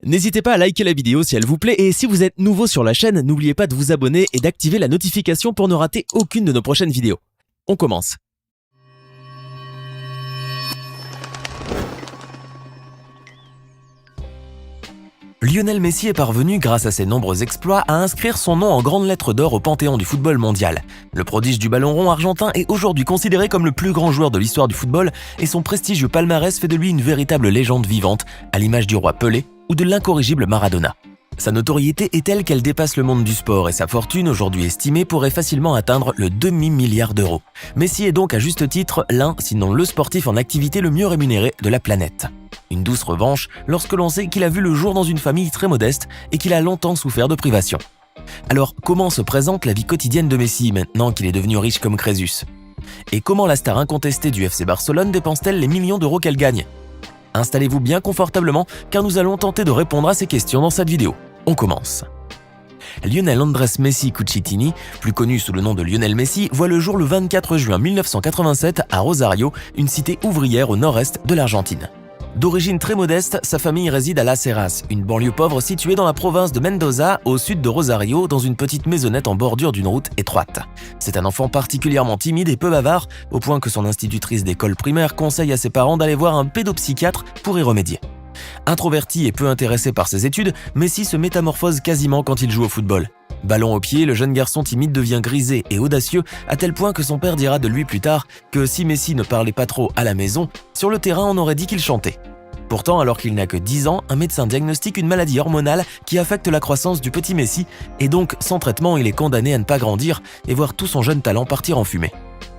N'hésitez pas à liker la vidéo si elle vous plaît et si vous êtes nouveau sur la chaîne, n'oubliez pas de vous abonner et d'activer la notification pour ne rater aucune de nos prochaines vidéos. On commence. Lionel Messi est parvenu, grâce à ses nombreux exploits, à inscrire son nom en grandes lettres d'or au panthéon du football mondial. Le prodige du ballon rond argentin est aujourd'hui considéré comme le plus grand joueur de l'histoire du football et son prestigieux palmarès fait de lui une véritable légende vivante, à l'image du roi Pelé ou de l'incorrigible Maradona. Sa notoriété est telle qu'elle dépasse le monde du sport et sa fortune, aujourd'hui estimée, pourrait facilement atteindre le demi-milliard d'euros. Messi est donc à juste titre l'un, sinon le sportif en activité le mieux rémunéré de la planète. Une douce revanche lorsque l'on sait qu'il a vu le jour dans une famille très modeste et qu'il a longtemps souffert de privation. Alors, comment se présente la vie quotidienne de Messi maintenant qu'il est devenu riche comme Crésus? Et comment la star incontestée du FC Barcelone dépense-t-elle les millions d'euros qu'elle gagne? Installez-vous bien confortablement car nous allons tenter de répondre à ces questions dans cette vidéo. On commence. Lionel Andrés Messi Cucitini, plus connu sous le nom de Lionel Messi, voit le jour le 24 juin 1987 à Rosario, une cité ouvrière au nord-est de l'Argentine. D'origine très modeste, sa famille réside à Las Heras, une banlieue pauvre située dans la province de Mendoza, au sud de Rosario, dans une petite maisonnette en bordure d'une route étroite. C'est un enfant particulièrement timide et peu bavard, au point que son institutrice d'école primaire conseille à ses parents d'aller voir un pédopsychiatre pour y remédier. Introverti et peu intéressé par ses études, Messi se métamorphose quasiment quand il joue au football. Ballon au pied, le jeune garçon timide devient grisé et audacieux, à tel point que son père dira de lui plus tard que si Messi ne parlait pas trop à la maison, sur le terrain on aurait dit qu'il chantait. Pourtant, alors qu'il n'a que 10 ans, un médecin diagnostique une maladie hormonale qui affecte la croissance du petit Messi, et donc sans traitement il est condamné à ne pas grandir et voir tout son jeune talent partir en fumée.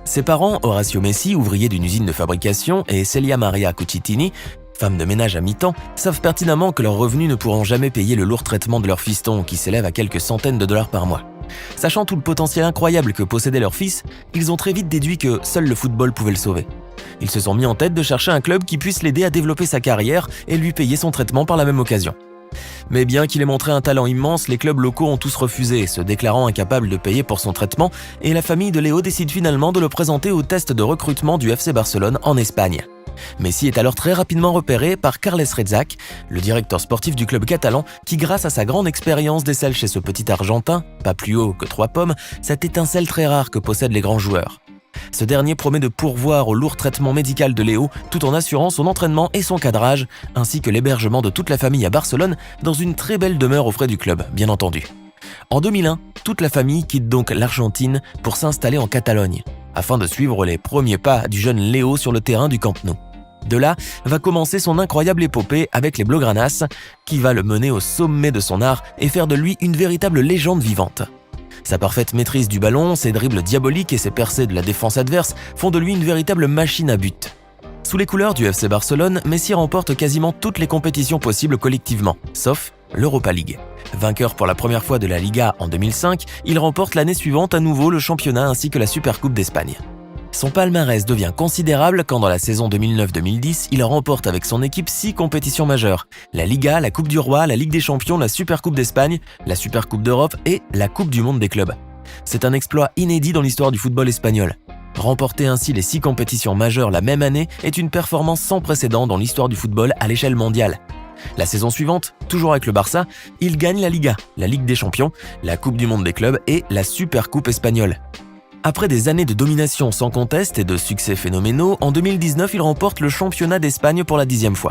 Ses parents, Horacio Messi, ouvrier d'une usine de fabrication, et Celia Maria Cucitini, femme de ménage à mi-temps, savent pertinemment que leurs revenus ne pourront jamais payer le lourd traitement de leur fiston qui s'élève à quelques centaines de dollars par mois. Sachant tout le potentiel incroyable que possédait leur fils, ils ont très vite déduit que seul le football pouvait le sauver. Ils se sont mis en tête de chercher un club qui puisse l'aider à développer sa carrière et lui payer son traitement par la même occasion. Mais bien qu'il ait montré un talent immense, les clubs locaux ont tous refusé, se déclarant incapables de payer pour son traitement, et la famille de Léo décide finalement de le présenter au test de recrutement du FC Barcelone en Espagne. Messi est alors très rapidement repéré par Carles Rezac, le directeur sportif du club catalan, qui grâce à sa grande expérience décèle chez ce petit Argentin, pas plus haut que 3 pommes, cette étincelle très rare que possèdent les grands joueurs. Ce dernier promet de pourvoir au lourd traitement médical de Léo tout en assurant son entraînement et son cadrage, ainsi que l'hébergement de toute la famille à Barcelone dans une très belle demeure aux frais du club, bien entendu. En 2001, toute la famille quitte donc l'Argentine pour s'installer en Catalogne, afin de suivre les premiers pas du jeune Léo sur le terrain du Camp Nou. De là va commencer son incroyable épopée avec les Blaugranas, qui va le mener au sommet de son art et faire de lui une véritable légende vivante. Sa parfaite maîtrise du ballon, ses dribbles diaboliques et ses percées de la défense adverse font de lui une véritable machine à but. Sous les couleurs du FC Barcelone, Messi remporte quasiment toutes les compétitions possibles collectivement, sauf l'Europa League. Vainqueur pour la première fois de la Liga en 2005, il remporte l'année suivante à nouveau le championnat ainsi que la Supercoupe d'Espagne. Son palmarès devient considérable quand dans la saison 2009-2010, il remporte avec son équipe 6 compétitions majeures, la Liga, la Coupe du Roi, la Ligue des Champions, la Supercoupe d'Espagne, la Supercoupe d'Europe et la Coupe du Monde des clubs. C'est un exploit inédit dans l'histoire du football espagnol. Remporter ainsi les 6 compétitions majeures la même année est une performance sans précédent dans l'histoire du football à l'échelle mondiale. La saison suivante, toujours avec le Barça, il gagne la Liga, la Ligue des Champions, la Coupe du Monde des clubs et la Supercoupe espagnole. Après des années de domination sans conteste et de succès phénoménaux, en 2019, il remporte le championnat d'Espagne pour la 10e fois.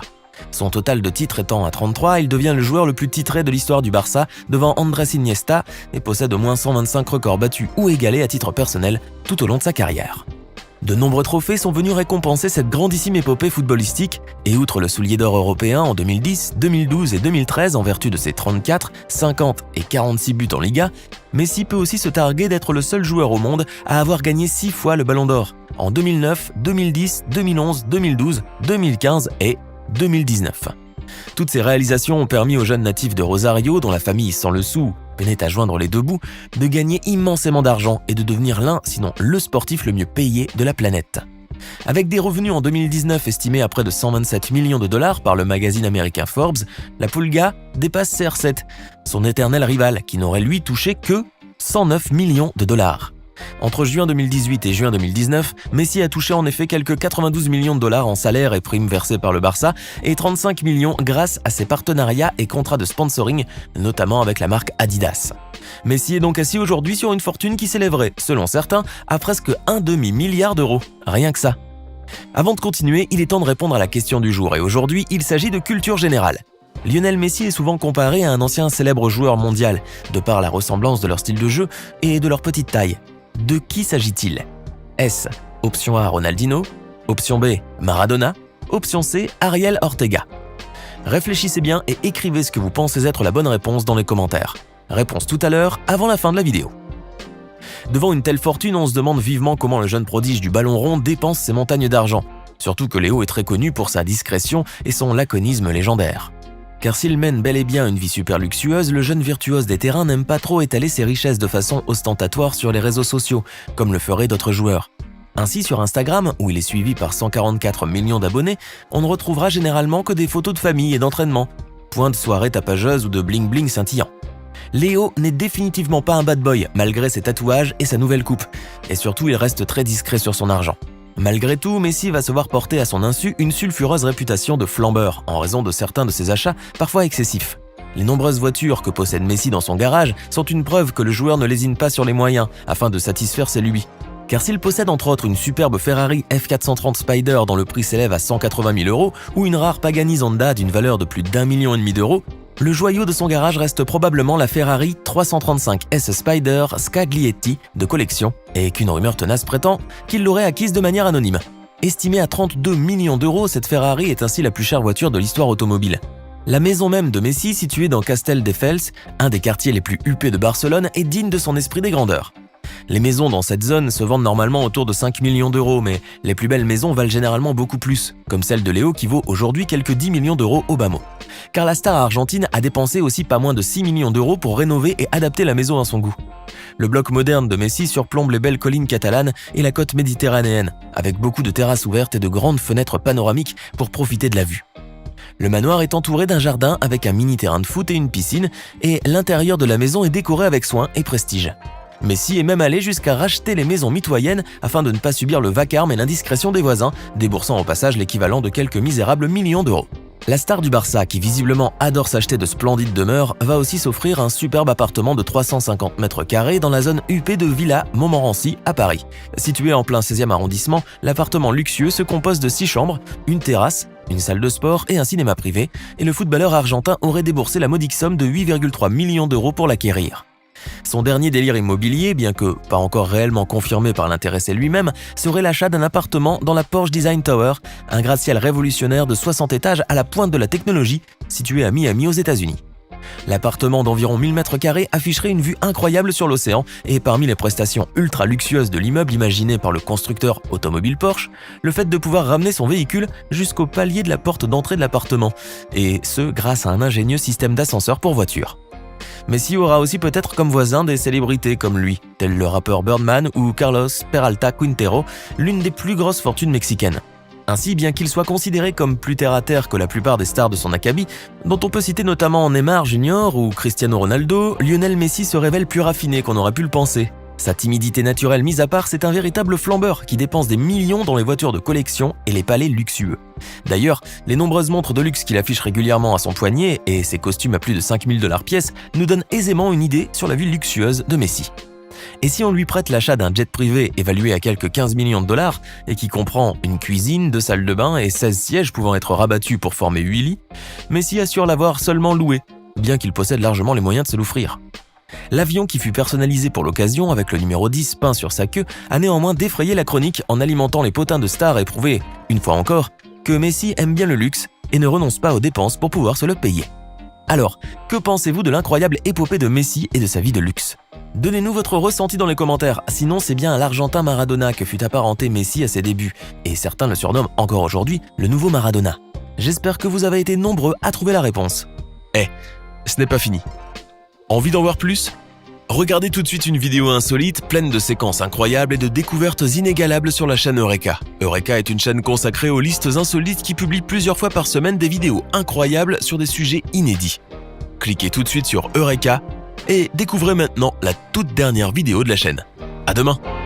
Son total de titres étant à 33, il devient le joueur le plus titré de l'histoire du Barça devant Andrés Iniesta et possède au moins 125 records battus ou égalés à titre personnel tout au long de sa carrière. De nombreux trophées sont venus récompenser cette grandissime épopée footballistique et outre le soulier d'or européen en 2010, 2012 et 2013 en vertu de ses 34, 50 et 46 buts en Liga, Messi peut aussi se targuer d'être le seul joueur au monde à avoir gagné 6 fois le Ballon d'Or en 2009, 2010, 2011, 2012, 2015 et 2019. Toutes ces réalisations ont permis au jeune natif de Rosario, dont la famille sans le sou peinait à joindre les deux bouts, de gagner immensément d'argent et de devenir l'un, sinon le sportif le mieux payé de la planète. Avec des revenus en 2019 estimés à près de 127 millions de dollars par le magazine américain Forbes, la Pulga dépasse CR7, son éternel rival qui n'aurait lui touché que 109 millions de dollars. Entre juin 2018 et juin 2019, Messi a touché en effet quelques 92 millions de dollars en salaires et primes versés par le Barça et 35 millions grâce à ses partenariats et contrats de sponsoring, notamment avec la marque Adidas. Messi est donc assis aujourd'hui sur une fortune qui s'élèverait, selon certains, à presque un demi-milliard d'euros. Rien que ça. Avant de continuer, il est temps de répondre à la question du jour et aujourd'hui, il s'agit de culture générale. Lionel Messi est souvent comparé à un ancien célèbre joueur mondial, de par la ressemblance de leur style de jeu et de leur petite taille. De qui s'agit-il? Est-ce option A, Ronaldinho, option B, Maradona, option C, Ariel Ortega? Réfléchissez bien et écrivez ce que vous pensez être la bonne réponse dans les commentaires. Réponse tout à l'heure, avant la fin de la vidéo. Devant une telle fortune, on se demande vivement comment le jeune prodige du ballon rond dépense ses montagnes d'argent. Surtout que Léo est très connu pour sa discrétion et son laconisme légendaire. Car s'il mène bel et bien une vie super luxueuse, le jeune virtuose des terrains n'aime pas trop étaler ses richesses de façon ostentatoire sur les réseaux sociaux, comme le feraient d'autres joueurs. Ainsi, sur Instagram, où il est suivi par 144 millions d'abonnés, on ne retrouvera généralement que des photos de famille et d'entraînement, point de soirée tapageuse ou de bling-bling scintillant. Léo n'est définitivement pas un bad boy, malgré ses tatouages et sa nouvelle coupe, et surtout il reste très discret sur son argent. Malgré tout, Messi va se voir porter à son insu une sulfureuse réputation de flambeur en raison de certains de ses achats parfois excessifs. Les nombreuses voitures que possède Messi dans son garage sont une preuve que le joueur ne lésine pas sur les moyens afin de satisfaire ses lubies. Car s'il possède entre autres une superbe Ferrari F430 Spider dont le prix s'élève à 180 000 € ou une rare Pagani Zonda d'une valeur de plus d'1,5 million d'euros, le joyau de son garage reste probablement la Ferrari 335 S Spider Scaglietti de collection et qu'une rumeur tenace prétend qu'il l'aurait acquise de manière anonyme. Estimée à 32 millions d'euros, cette Ferrari est ainsi la plus chère voiture de l'histoire automobile. La maison même de Messi, située dans Castelldefels, un des quartiers les plus huppés de Barcelone, est digne de son esprit des grandeurs. Les maisons dans cette zone se vendent normalement autour de 5 millions d'euros, mais les plus belles maisons valent généralement beaucoup plus, comme celle de Léo qui vaut aujourd'hui quelques 10 millions d'euros au bas mot. Car la star argentine a dépensé aussi pas moins de 6 millions d'euros pour rénover et adapter la maison à son goût. Le bloc moderne de Messi surplombe les belles collines catalanes et la côte méditerranéenne, avec beaucoup de terrasses ouvertes et de grandes fenêtres panoramiques pour profiter de la vue. Le manoir est entouré d'un jardin avec un mini terrain de foot et une piscine, et l'intérieur de la maison est décoré avec soin et prestige. Messi est même allé jusqu'à racheter les maisons mitoyennes afin de ne pas subir le vacarme et l'indiscrétion des voisins, déboursant au passage l'équivalent de quelques misérables millions d'euros. La star du Barça, qui visiblement adore s'acheter de splendides demeures, va aussi s'offrir un superbe appartement de 350 mètres carrés dans la zone huppée de Villa Montmorency à Paris. Situé en plein 16e arrondissement, l'appartement luxueux se compose de 6 chambres, une terrasse, une salle de sport et un cinéma privé, et le footballeur argentin aurait déboursé la modique somme de 8,3 millions d'euros pour l'acquérir. Son dernier délire immobilier, bien que pas encore réellement confirmé par l'intéressé lui-même, serait l'achat d'un appartement dans la Porsche Design Tower, un gratte-ciel révolutionnaire de 60 étages à la pointe de la technologie, situé à Miami aux États-Unis. L'appartement d'environ 1000 m² afficherait une vue incroyable sur l'océan et parmi les prestations ultra luxueuses de l'immeuble imaginé par le constructeur automobile Porsche, le fait de pouvoir ramener son véhicule jusqu'au palier de la porte d'entrée de l'appartement, et ce grâce à un ingénieux système d'ascenseur pour voiture. Messi aura aussi peut-être comme voisin des célébrités comme lui, tels le rappeur Birdman ou Carlos Peralta Quintero, l'une des plus grosses fortunes mexicaines. Ainsi, bien qu'il soit considéré comme plus terre-à-terre que la plupart des stars de son acabit, dont on peut citer notamment Neymar Jr. ou Cristiano Ronaldo, Lionel Messi se révèle plus raffiné qu'on aurait pu le penser. Sa timidité naturelle mise à part, c'est un véritable flambeur qui dépense des millions dans les voitures de collection et les palais luxueux. D'ailleurs, les nombreuses montres de luxe qu'il affiche régulièrement à son poignet et ses costumes à plus de 5 000 $ pièce nous donnent aisément une idée sur la vie luxueuse de Messi. Et si on lui prête l'achat d'un jet privé évalué à quelques 15 millions de dollars et qui comprend une cuisine, 2 salles de bain et 16 sièges pouvant être rabattus pour former 8 lits, Messi assure l'avoir seulement loué, bien qu'il possède largement les moyens de se l'offrir. L'avion qui fut personnalisé pour l'occasion avec le numéro 10 peint sur sa queue a néanmoins défrayé la chronique en alimentant les potins de stars et prouvé, une fois encore, que Messi aime bien le luxe et ne renonce pas aux dépenses pour pouvoir se le payer. Alors, que pensez-vous de l'incroyable épopée de Messi et de sa vie de luxe ? Donnez-nous votre ressenti dans les commentaires, sinon c'est bien à l'Argentin Maradona que fut apparenté Messi à ses débuts, et certains le surnomment encore aujourd'hui le nouveau Maradona. J'espère que vous avez été nombreux à trouver la réponse. Ce n'est pas fini. Envie d'en voir plus ? Regardez tout de suite une vidéo insolite, pleine de séquences incroyables et de découvertes inégalables sur la chaîne Eureka. Eureka est une chaîne consacrée aux listes insolites qui publie plusieurs fois par semaine des vidéos incroyables sur des sujets inédits. Cliquez tout de suite sur Eureka et découvrez maintenant la toute dernière vidéo de la chaîne. À demain.